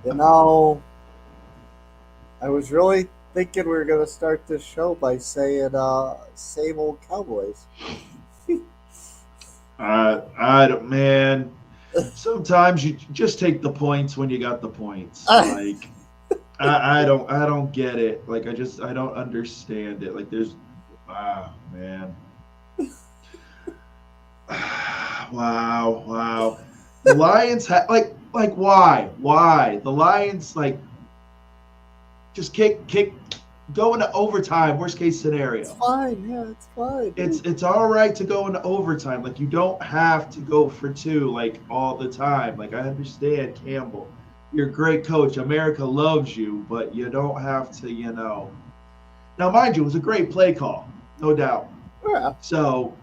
You know, I was really thinking we were going to start this show by saying, same old Cowboys. I don't, man. Sometimes you just take the points when you got the points. Like I don't get it. Like I don't understand it. Like there's man. Wow. The Lions like why the Lions like just kick go into overtime. Worst case It's scenario. fine. Yeah, it's fine, dude. It's all right to go into overtime. Like you don't have to go for two like all the time. Like I understand Campbell, you're a great coach. America loves you, but you don't have to. Now, mind you, it was a great play call, no doubt. Yeah, So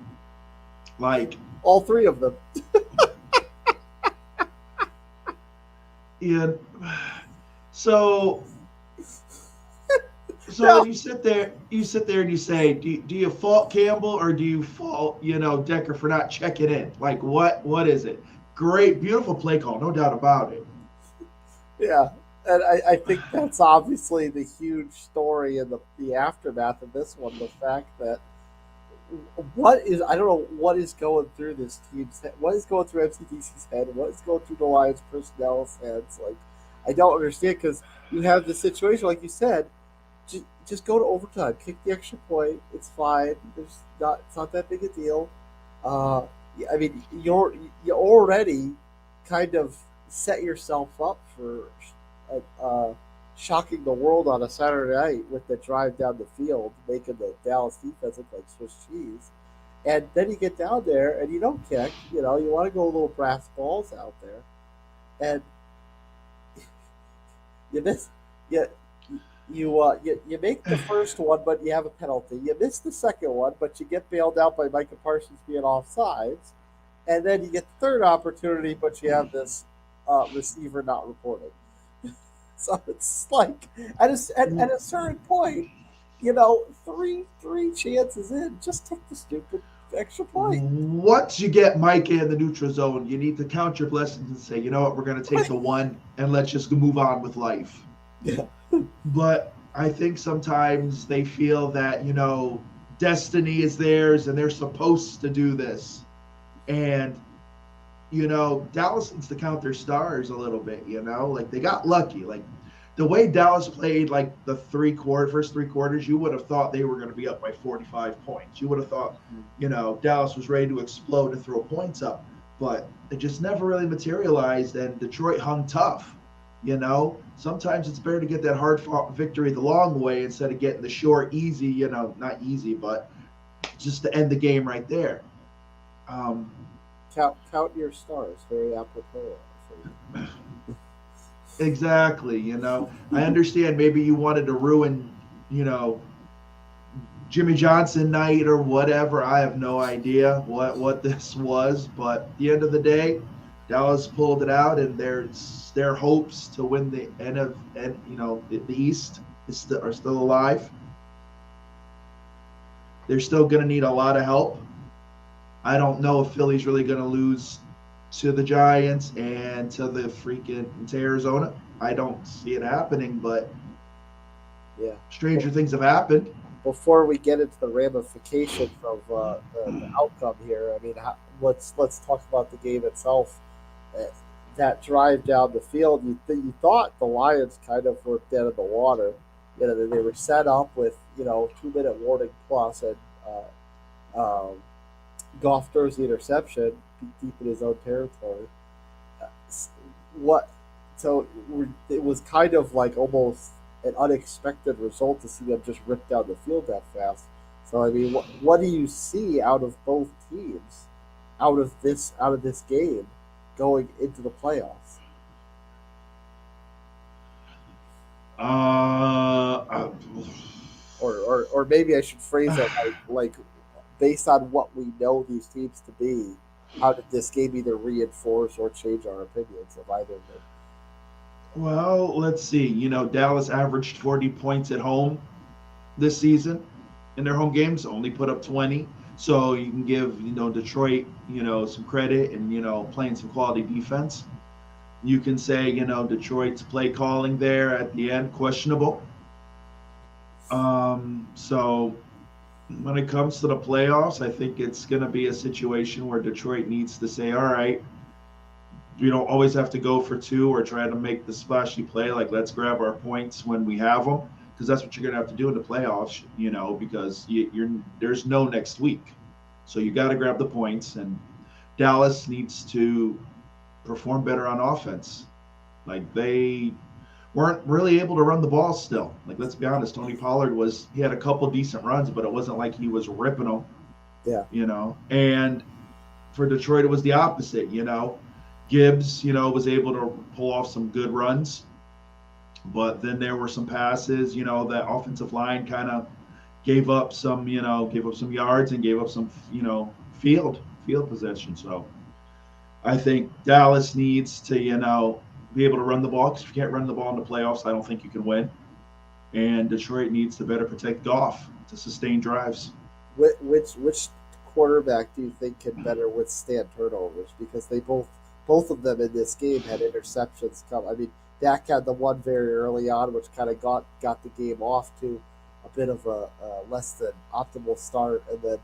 like all three of them. yeah. So No, then you sit there and you say, do you fault Campbell or do you fault, Decker for not checking in? Like what is it? Great, beautiful play call, no doubt about it. yeah, and I think that's obviously the huge story in the aftermath of this one. The fact that I don't know what is going through this team's head, what is going through MCDC's head, what is going through the Lions personnel's heads. Like, I don't understand because you have the situation, like you said, just go to overtime, kick the extra point. It's fine. It's not that big a deal. Uh, I mean, you already kind of set yourself up for shocking the world on a Saturday night with the drive down the field, making the Dallas defense look like Swiss cheese. And then you get down there and you don't kick. You want to go a little brass balls out there, and you miss. You you make the first one, but you have a penalty. You miss the second one, but you get bailed out by Micah Parsons being offsides, and then you get the third opportunity, but you have this receiver not reporting. So it's like at a certain point, three chances in, just take the stupid extra point. Once you get Micah in the neutral zone, you need to count your blessings and say, you know what, we're going to take the one and let's just move on with life. Yeah, But I think sometimes they feel that, destiny is theirs and they're supposed to do this. And, Dallas needs to count their stars a little bit, like they got lucky. Like the way Dallas played, like the first 3 quarters, you would have thought they were going to be up by 45 points. You would have thought, Dallas was ready to explode and throw points up, but it just never really materialized. And Detroit hung tough. Sometimes it's better to get that hard fought victory the long way instead of getting the short, easy, not easy, but just to end the game right there. Um, count your stars. Very apropos for you. exactly. I understand maybe you wanted to ruin, you know, Jimmy Johnson night or whatever. I have no idea what this was, but at the end of the day, Dallas pulled it out, and their hopes to win the end of and the East are still alive. They're still going to need a lot of help. I don't know if Philly's really going to lose to the Giants and to Arizona. I don't see it happening, but Yeah. stranger things have happened. Before we get into the ramifications of the outcome here, I mean, let's talk about the game itself. Uh, that drive down the field, you thought the Lions kind of were dead in the water. They were set up with 2 minute warning plus, and Goff throws the interception deep in his own territory. Uh, what? So it was kind of like almost an unexpected result to see them just rip down the field that fast. So I mean, what do you see out of both teams, out of this game, going into the playoffs? Uh, Or maybe I should phrase it like based on what we know these teams to be. How did this game either reinforce or change our opinions of either of them? well, let's see. Dallas averaged 40 points at home this season in their home games, only put up 20. So you can give, Detroit, some credit and, playing some quality defense. You can say, Detroit's play calling there at the end, questionable. So when it comes to the playoffs, I think it's going to be a situation where Detroit needs to say, all right, we don't always have to go for two or try to make the splashy play. Like, let's grab our points when we have them, because that's what you're going to have to do in the playoffs, because there's no next week. So you got to grab the points, and Dallas needs to perform better on offense. Like, they weren't really able to run the ball still. Like, let's be honest, Tony Pollard he had a couple decent runs, but it wasn't like he was ripping them, Yeah. And for Detroit, it was the opposite, Gibbs, was able to pull off some good runs, but then there were some passes, that offensive line kind of gave up some yards and gave up some, field possession. So I think Dallas needs to, be able to run the ball, because if you can't run the ball in the playoffs, I don't think you can win. And Detroit needs to better protect Goff to sustain drives. Which quarterback do you think can better withstand turnovers? Because both of them in this game had interceptions come. I mean, Dak had the one very early on, which kind of got the game off to a bit of a less than optimal start, and then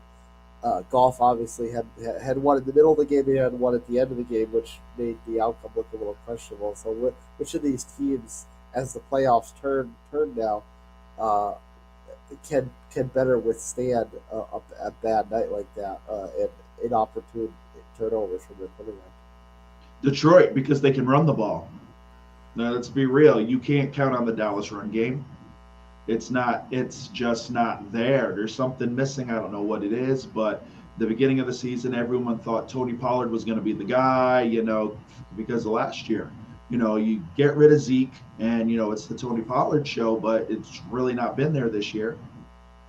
Golf obviously had one in the middle of the game. He had one at the end of the game, which made the outcome look a little questionable. So, which of these teams, as the playoffs turn now, uh, can better withstand a bad night like that and inopportune turnovers from their quarterback? Detroit, because they can run the ball. Now, let's be real. You can't count on the Dallas run game. It's just not there. There's something missing. I don't know what it is, but the beginning of the season, everyone thought Tony Pollard was going to be the guy, because of last year. You get rid of Zeke, and, it's the Tony Pollard show, but it's really not been there this year.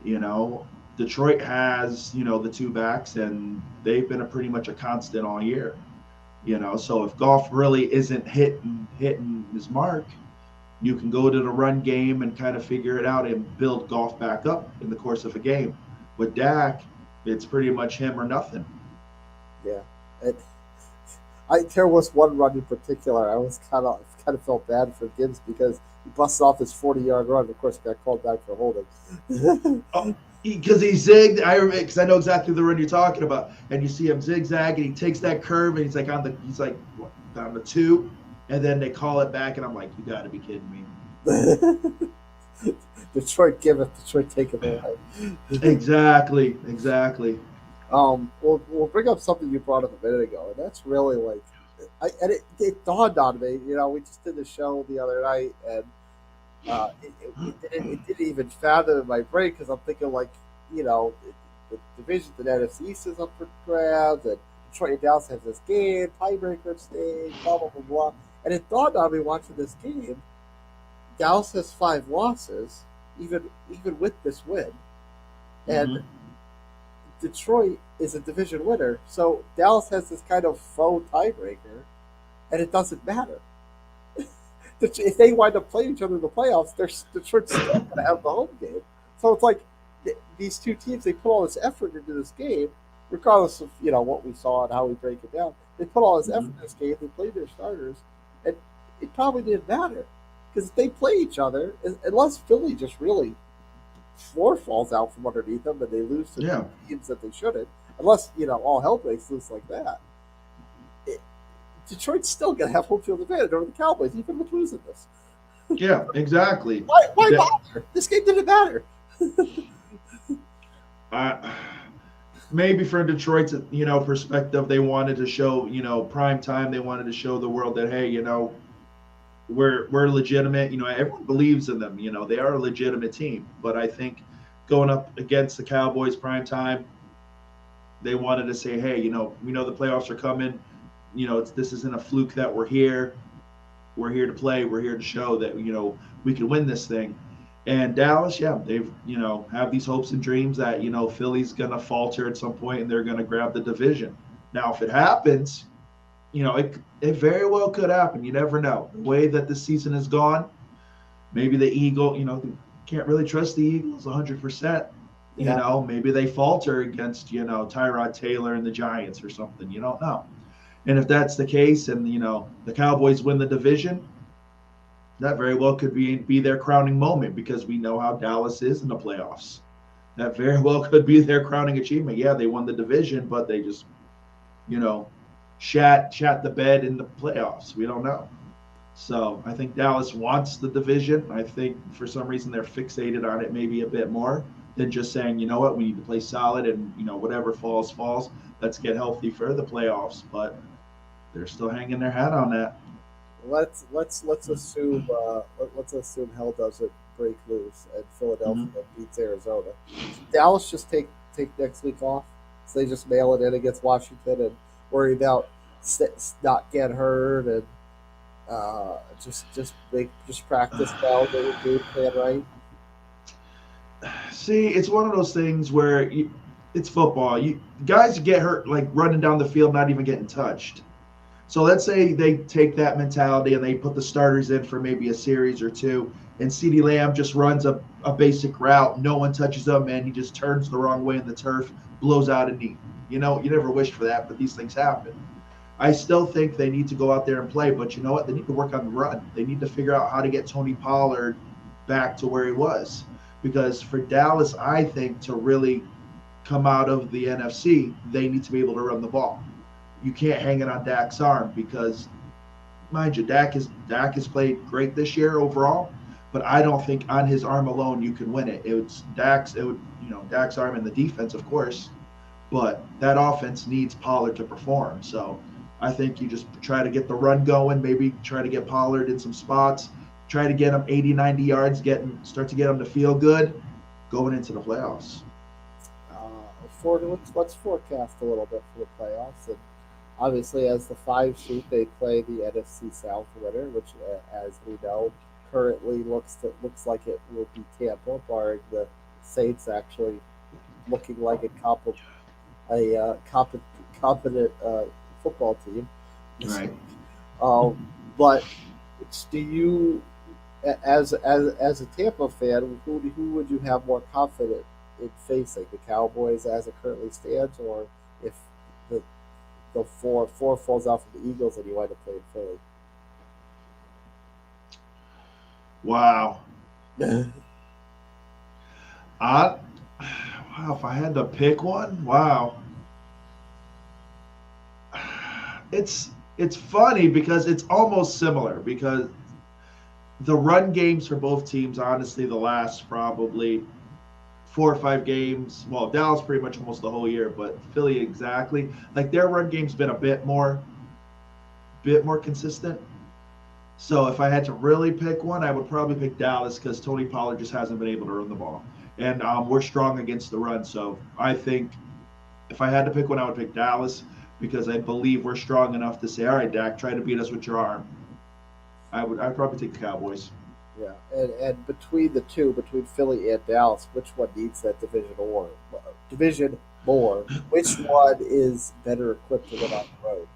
You know, Detroit has, the two backs, and they've been pretty much a constant all year. So if Goff really isn't hitting his mark, you can go to the run game and kind of figure it out and build Goff back up in the course of a game. With Dak, it's pretty much him or nothing. Yeah, it, there was one run in particular. I was kind of felt bad for Gibbs because he busted off his 40-yard run. Of course, got called back for holding. Oh, because he zigged. Because I know exactly the run you're talking about, and you see him zigzag, and he takes that curve, and he's like on the two, and then they call it back, and I'm like, you got to be kidding me. Detroit give it, Detroit take it away. Exactly. We'll bring up something you brought up a minute ago, and that's really like, it dawned on me. We just did the show the other night, and it didn't even fathom in my brain because I'm thinking like, the division, the NFC East is up for grabs, and Detroit and Dallas has this game, tiebreaker stage, blah blah blah blah. And it dawned on me watching this game, Dallas has 5 losses, even with this win, and Mm-hmm. Detroit is a division winner. So Dallas has this kind of faux tiebreaker, and it doesn't matter. If they wind up playing each other in the playoffs, Detroit's still going to have the home game. So it's like these two teams, they put all this effort into this game, regardless of what we saw and how we break it down. They put all this effort in this game. They played their starters, and it probably didn't matter because if they play each other, unless Philly just really floor falls out from underneath them and they lose to Yeah. teams that they shouldn't, unless all hell breaks loose like that. It, Detroit's still going to have home field advantage over the Cowboys, even with losing this. Yeah, exactly. Why That, bother? This game didn't matter. uh, Maybe from Detroit's perspective, they wanted to show prime time. They wanted to show the world that, hey, we're legitimate. Everyone believes in them. They are a legitimate team. But I think going up against the Cowboys prime time, they wanted to say, hey, we know the playoffs are coming. This isn't a fluke that we're here. We're here to play. We're here to show that we can win this thing. And Dallas, yeah, they've have these hopes and dreams that Philly's gonna falter at some point and they're gonna grab the division. Now, if it happens, it very well could happen. You never know. The way that the season has gone, maybe the Eagle, can't really trust the Eagles 100%. You Yeah. know, maybe they falter against, Tyrod Taylor and the Giants or something. You don't know. And if that's the case and, the Cowboys win the division, that very well could be their crowning moment because we know how Dallas is in the playoffs. That very well could be their crowning achievement. Yeah, they won the division, but they just, you know, shat the bed in the playoffs. We don't know. So I think Dallas wants the division. I think for some reason they're fixated on it maybe a bit more than just saying, you know what, we need to play solid and whatever falls falls. Let's get healthy for the playoffs. But they're still hanging their hat on that. Let's assume let's assume hell doesn't break loose and Mm-hmm. Philadelphia beats Arizona. Should Dallas just take next week off, so they just mail it in against Washington and worry about not get hurt and just practice well, get your game plan right. See, it's one of those things where it's football. Guys get hurt like running down the field, not even getting touched. So let's say they take that mentality and they put the starters in for maybe a series or two, and CeeDee Lamb just runs a basic route. No one touches him, and he just turns the wrong way in the turf, blows out a knee. You never wished for that, but these things happen. I still think they need to go out there and play, but you know what? They need to work on the run. They need to figure out how to get Tony Pollard back to where he was. Because for Dallas, I think to really come out of the NFC, they need to be able to run the ball. You can't hang it on Dak's arm because, mind you, Dak has played great this year overall, but I don't think on his arm alone you can win it. Dak's arm and the defense, of course, but that offense needs Pollard to perform. So I think you just try to get the run going, maybe try to get Pollard in some spots, try to get him 80, 90 yards, start to get him to feel good going into the playoffs. Let's forecast a little bit for the playoffs. And obviously, as the five seed, they play the NFC South winner, which, as we know, currently looks like it will be Tampa, barring the Saints actually looking like a competent football team this Right. week. Um, but do you, as a Tampa fan, who would you have more confident in facing, the Cowboys as it currently stands, or if the the four falls out from the Eagles and you wind up playing Wow. Philly? I, wow, if I had to pick one, wow. It's funny because it's almost similar because the run games for both teams, honestly, the last probably 4 or 5 games. Well, Dallas pretty much almost the whole year, but Philly exactly. Like their run game's been a bit more consistent. So if I had to really pick one, I would probably pick Dallas because Tony Pollard just hasn't been able to run the ball, and we're strong against the run. So I think if I had to pick one, I would pick Dallas because I believe we're strong enough to say, all right, Dak, try to beat us with your arm. I'd probably take the Cowboys. Yeah, and between the two, between Philly and Dallas, which one needs that division more? Which one is better equipped to win on the road?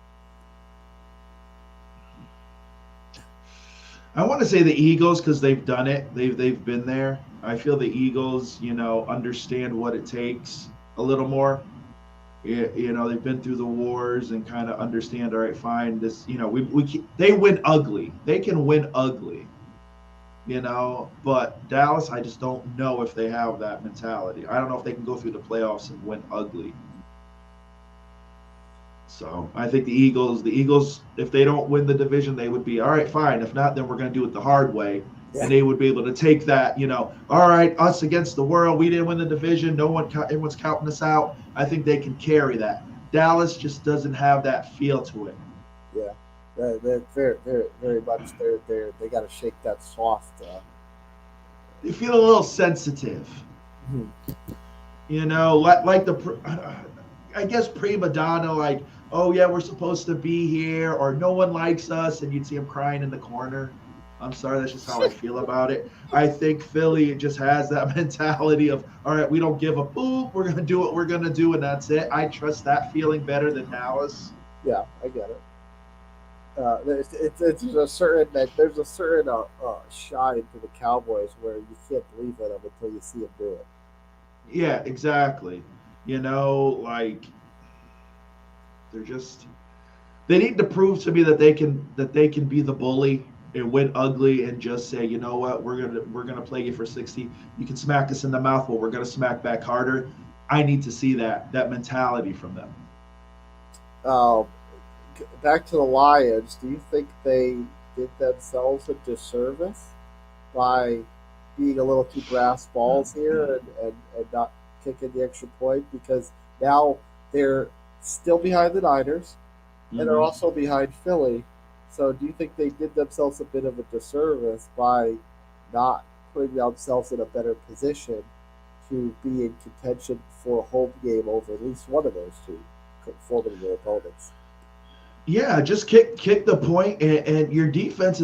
I want to say the Eagles because they've done it. They've been there. I feel the Eagles, understand what it takes a little more. They've been through the wars and kind of understand. All right, fine. This, they win ugly. They can win ugly. But Dallas, I just don't know if they have that mentality. I don't know if they can go through the playoffs and win ugly. So I think the Eagles, if they don't win the division, they would be all right, fine. If not, then we're going to do it the hard way, Yeah, and they would be able to take that. All right, us against the world. We didn't win the division. No one, everyone's counting us out. I think they can carry that. Dallas just doesn't have that feel to it. yeah. They're very much they got to shake that soft. They feel a little sensitive. Hmm. Like I guess prima donna, like, oh yeah, we're supposed to be here, or no one likes us, and you'd see him crying in the corner. I'm sorry, that's just how I feel about it. I think Philly just has that mentality of, all right, we don't give a poop, we're gonna do what we're gonna do, and that's it. I trust that feeling better than Dallas. Yeah, I get it. It's a certain that there's a certain shine to the Cowboys where you can't believe in them until you see them do it. Yeah, exactly. You know, like they're just they need to prove to me that they can be the bully and win ugly and just say, you know what, we're gonna play you for 60. You can smack us in the mouth, but we're gonna smack back harder. I need to see that mentality from them. Um, Back to the Lions. Do you think they did themselves a disservice by being a little too brass balls here and not kicking the extra point? Because now they're still behind the Niners and they're Mm-hmm. also behind Philly. So do you think they did themselves a bit of a disservice by not putting themselves in a better position to be in contention for a home game over at least one of those two formidable opponents? Yeah, just kick the point, and your defense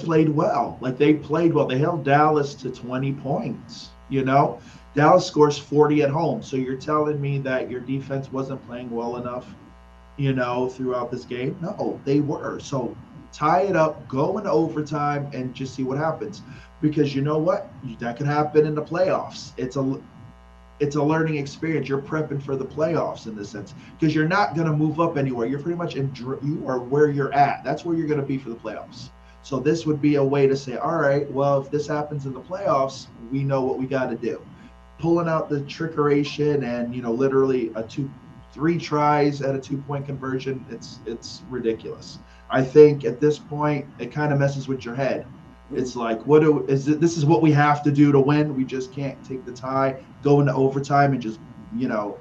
played well. Like they played well. They held Dallas to 20 points. You know, Dallas scores 40 at home. So you're telling me that your defense wasn't playing well enough, you know, throughout this game? No, they were. So tie it up, go into overtime, and just see what happens. Because you know what, that could happen in the playoffs. It's a learning experience. You're prepping for the playoffs in this sense because you're not going to move up anywhere. You're pretty much you are where you're at. That's where you're going to be for the playoffs. So this would be a way to say, all right, well, if this happens in the playoffs, we know what we got to do. Pulling out the trickeration and literally three tries at a 2 point conversion, it's ridiculous. I think at this point it kind of messes with your head. Mhm. It's like, this is what we have to do to win. We just can't take the tie, go into overtime, and just you know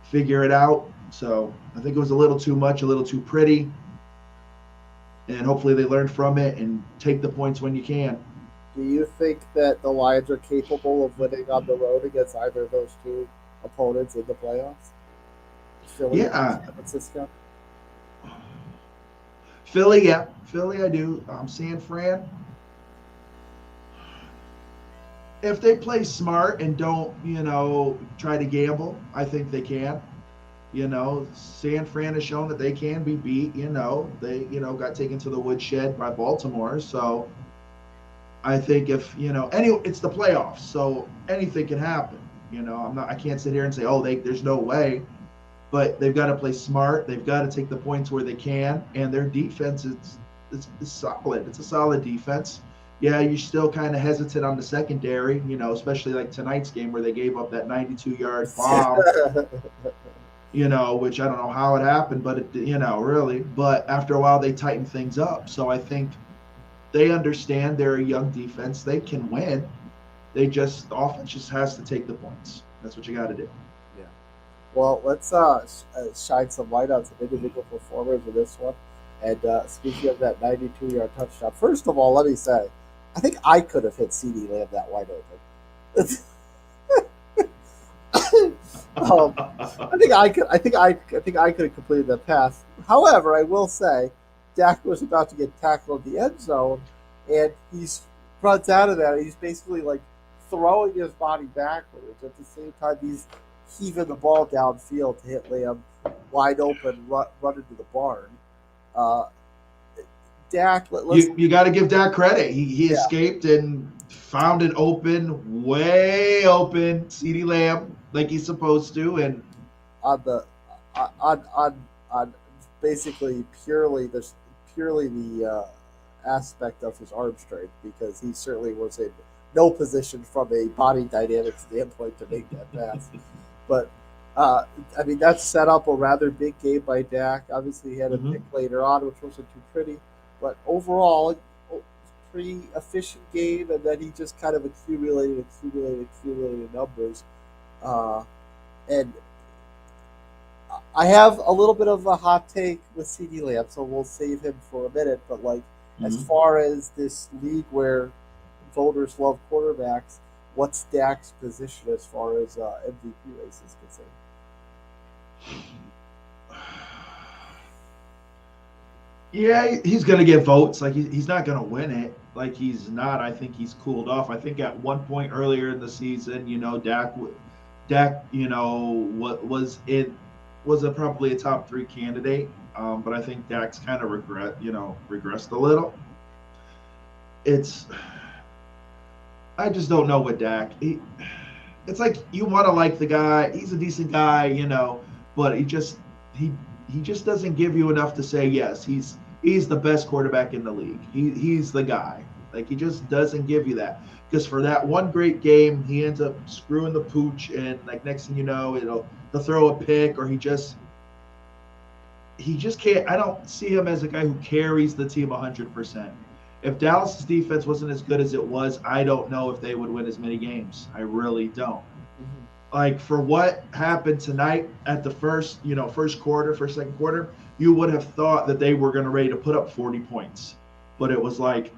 figure it out. So I think it was a little too much, a little too pretty, and hopefully they learn from it and take the points when you can. Do you think that the Lions are capable of winning on the road against either of those two opponents in the playoffs, Philly or Yeah, San Francisco? Philly, yeah, Philly. I do. San Fran. If they play smart and don't, try to gamble, I think they can. San Fran has shown that they can be beat. They, got taken to the woodshed by Baltimore. So I think if, it's the playoffs. So anything can happen. I can't sit here and say, oh, there's no way. But they've got to play smart. They've got to take the points where they can. And their defense is solid. It's a solid defense. Yeah, you're still kind of hesitant on the secondary, especially like tonight's game where they gave up that 92-yard bomb, which I don't know how it happened, but really. But after a while, they tightened things up. So I think they understand they're a young defense. They can win. The offense just has to take the points. That's what you got to do. Yeah. Well, let's shine some light on some individual performers in this one. And speaking of that 92-yard touchdown, first of all, let me say, I think I could have hit CD Lamb that wide open. I think I could. I think I could have completed that pass. However, I will say, Dak was about to get tackled in the end zone, and he's runs out of that. And he's basically like throwing his body backwards at the same time he's heaving the ball downfield to hit Lamb wide open, run into the barn. Uh, Dak, let's You got to give Dak credit. He yeah. escaped and found it open, way open, CeeDee Lamb, like he's supposed to. And On the on basically purely the aspect of his arm strength because he certainly was in no position from a body dynamic standpoint to make that pass. But uh, I mean that set up a rather big game by Dak. Obviously, he had a pick mm-hmm. later on, which wasn't too pretty, but overall, pretty efficient game. And then he just kind of accumulated numbers. Uh, and I have a little bit of a hot take with CD Lamb, so we'll save him for a minute. But like, as Mm-hmm. far as this league where voters love quarterbacks, what's Dak's position as far as MVP race is concerned? Yeah, he's going to get votes. Like he's not going to win it. Like he's not. I think he's cooled off. I think at one point earlier in the season, Dak, what was probably a top three candidate. But I think Dak's kind of regressed a little. It's I just don't know with Dak. it's like you want to like the guy. He's a decent guy, but he he just doesn't give you enough to say yes. He's the best quarterback in the league. He's the guy. Like he just doesn't give you that because for that one great game, he ends up screwing the pooch, and like next thing you know, he'll throw a pick or he just can't. I don't see him as a guy who carries the team 100%. If Dallas's defense wasn't as good as it was, I don't know if they would win as many games. I really don't. Mm-hmm. Like for what happened tonight at the first quarter, second quarter, you would have thought that they were going to ready to put up 40 points, but it was like,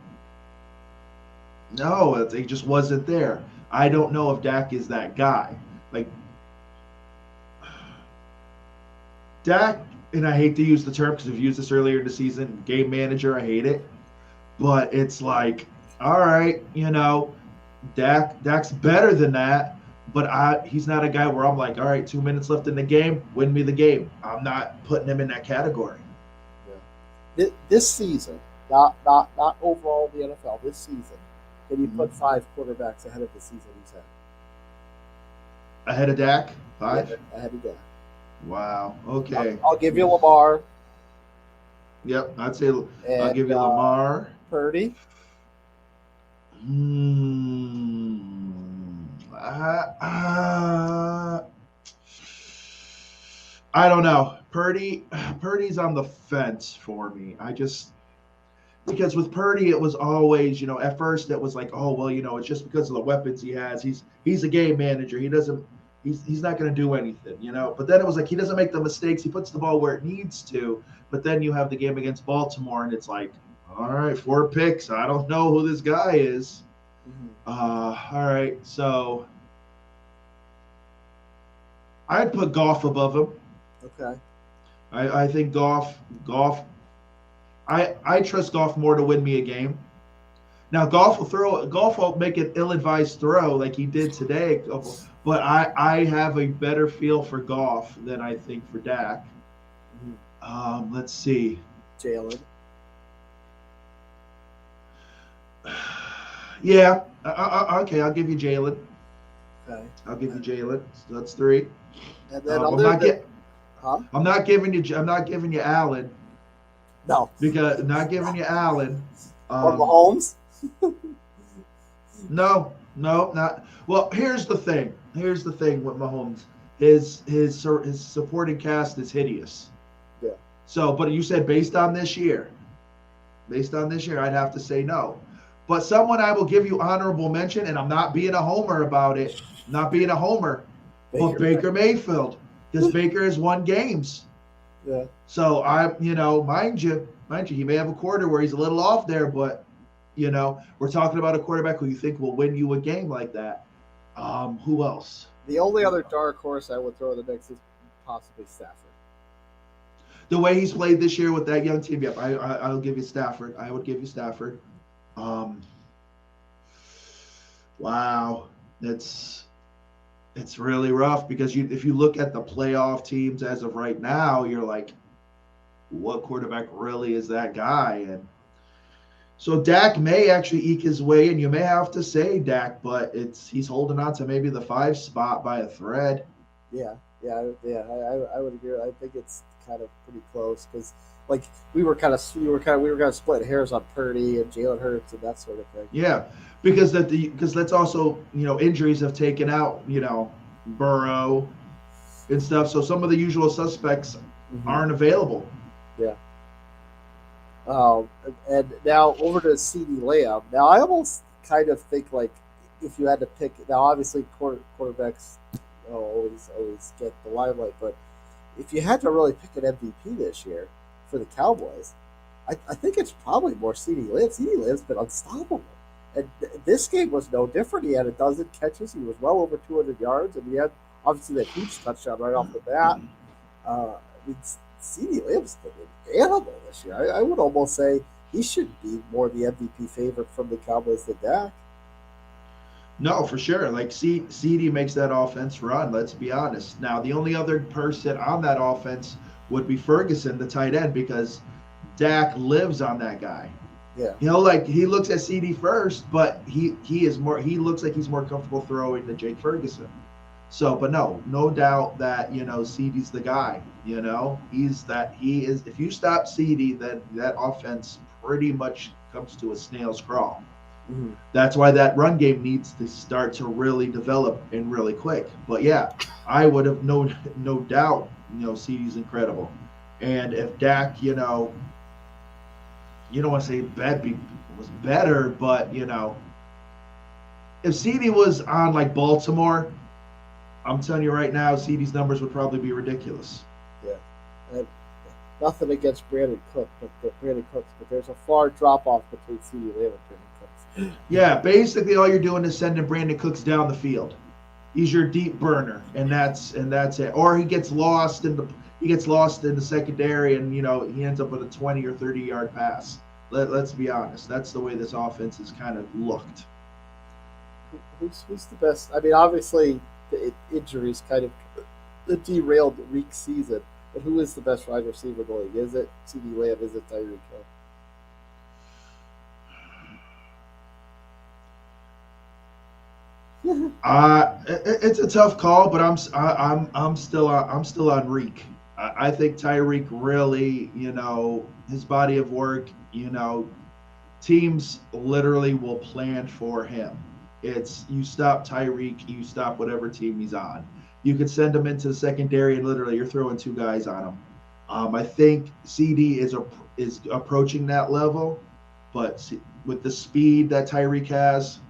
no, it just wasn't there. I don't know if Dak is that guy. Like Dak, and I hate to use the term because we've used this earlier in the season, game manager. I hate it, but it's like, all right, Dak's better than that, but he's not a guy where I'm like, all right, 2 minutes left in the game, win me the game. I'm not putting him in that category. Yeah. This season, not overall the NFL. This season, can you put 5 quarterbacks ahead of the season he's had? Ahead of Dak, 5. Yeah, ahead of Dak. Wow. Okay. I'll give you Lamar. Yep, I'd say I'll give you Lamar. Purdy. I don't know. Purdy's on the fence for me. Because with Purdy, it was always, at first it was like, oh well, it's just because of the weapons he has. He's a game manager. He's not going to do anything, But then it was like he doesn't make the mistakes. He puts the ball where it needs to. But then you have the game against Baltimore, and it's like, all right, 4 picks. I don't know who this guy is. Mm-hmm. All right, so I'd put Goff above him. Okay. I think Goff. I trust Goff more to win me a game. Now Goff will make an ill-advised throw like he did today, but I have a better feel for Goff than I think for Dak. Mm-hmm. Let's see. Jalen. Yeah. Okay, I'll give you Jalen. Okay. I'll give you Jalen. So that's 3. And then I'm not giving you Allen. No. Because not giving you Allen. Or Mahomes. No, not. Well, here's the thing with Mahomes. His supporting cast is hideous. Yeah. So, but you said based on this year, I'd have to say no. But someone I will give you honorable mention, and I'm not being a homer about it. Not being a homer, but Baker Mayfield, because Baker has won games. Yeah. So mind you, he may have a quarter where he's a little off there, but we're talking about a quarterback who you think will win you a game like that. Who else? The only other dark horse I would throw in the mix is possibly Stafford. The way he's played this year with that young team, yep, I'll give you Stafford. I would give you Stafford. Wow, it's really rough because if you look at the playoff teams as of right now, you're like, what quarterback really is that guy? And so Dak may actually eke his way, and you may have to say Dak, but he's holding on to maybe the 5 spot by a thread. Yeah. I would agree. I think it's kind of pretty close because, like, we were kind of split hairs on Purdy and Jalen Hurts and that sort of thing. Yeah, because that's also injuries have taken out Burrow and stuff, so some of the usual suspects aren't available. Yeah. And now over to CeeDee Lamb. Now I almost kind of think like if you had to pick, now obviously quarterbacks always get the limelight, but if you had to really pick an MVP this year for the Cowboys, I think it's probably more CeeDee Lamb. CeeDee Lamb's been unstoppable. And this game was no different. He had a dozen catches. He was well over 200 yards, and he had obviously that huge touchdown right off the bat. CeeDee Lamb's been an animal this year. I would almost say he should be more the MVP favorite from the Cowboys than Dak. No, for sure. Like CeeDee makes that offense run. Let's be honest. Now, the only other person on that offense would be Ferguson, the tight end, because Dak lives on that guy. Yeah. Like he looks at CD first, but he looks like he's more comfortable throwing than Jake Ferguson. So, but no doubt that CD's the guy. He is. If you stop CD, then that offense pretty much comes to a snail's crawl. Mm-hmm. That's why that run game needs to start to really develop and really quick. But yeah, I would have no doubt. CD's incredible, and if Dak, you don't want to say was better, but if CD was on like Baltimore, I'm telling you right now, CD's numbers would probably be ridiculous. Yeah. And nothing against Brandon Cook, but there's a far drop off between CD Lamb and Brandon Cooks. Yeah, basically all you're doing is sending Brandon Cooks down the field. He's your deep burner, and that's it. Or he gets lost in the secondary, and he ends up with a 20 or 30-yard pass. Let's be honest. That's the way this offense is kind of looked. Who's the best? I mean, obviously the injuries kind of derailed Reek's season. But who is the best wide receiver in the league? Is it CD Lamb? Is it Tyreek Hill? It's a tough call, but I'm still on Reek. I think Tyreek really, his body of work, teams literally will plan for him. It's you stop Tyreek, you stop whatever team he's on. You could send him into the secondary, and literally you're throwing two guys on him. I think CD is approaching that level, but with the speed that Tyreek has,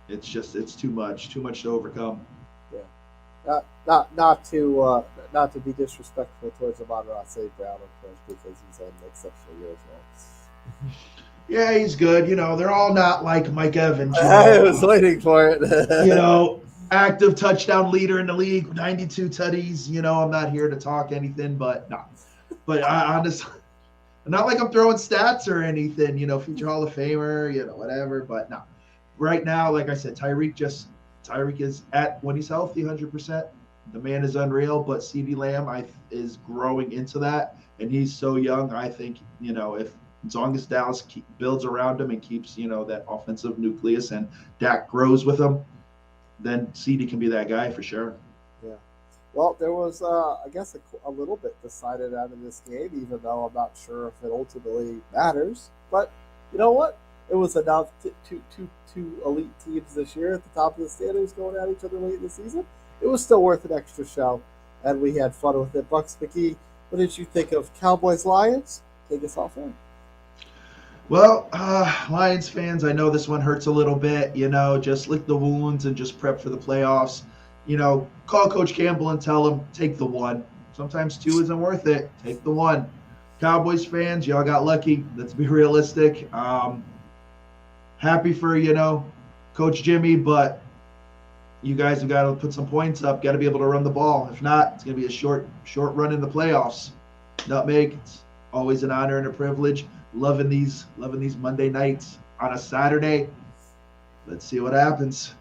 it's too much to overcome. Yeah. Not to be disrespectful towards Amon-Ra St. Brown, of course, because he's had an exceptional year as well. Yeah, he's good. They're all not like Mike Evans. I was waiting for it. Active touchdown leader in the league, 92 tutties. I'm not here to talk anything, but no. But I honestly, not like I'm throwing stats or anything. Future Hall of Famer, whatever. But no, right now, like I said, Tyreek is at when he's healthy, 100%. The man is unreal. But CeeDee Lamb is growing into that, and he's so young. I think if as long as Dallas builds around him and keeps that offensive nucleus, and Dak grows with him, then CD can be that guy for sure. Yeah. Well, there was, I guess, a little bit decided out of this game, even though I'm not sure if it ultimately matters. But you know what? It was enough two elite teams this year at the top of the standings going at each other late in the season. It was still worth an extra show, and we had fun with it. Bucks, McGee, what did you think of Cowboys Lions? Take us off there. Well, Lions fans, I know this one hurts a little bit. Just lick the wounds and just prep for the playoffs. Call Coach Campbell and tell him, take the one. Sometimes two isn't worth it. Take the one. Cowboys fans, y'all got lucky. Let's be realistic. Happy for, Coach Jimmy, but you guys have got to put some points up, got to be able to run the ball. If not, it's going to be a short run in the playoffs. Nutmeg, it's always an honor and a privilege. Loving these Monday nights on a Saturday. Let's see what happens.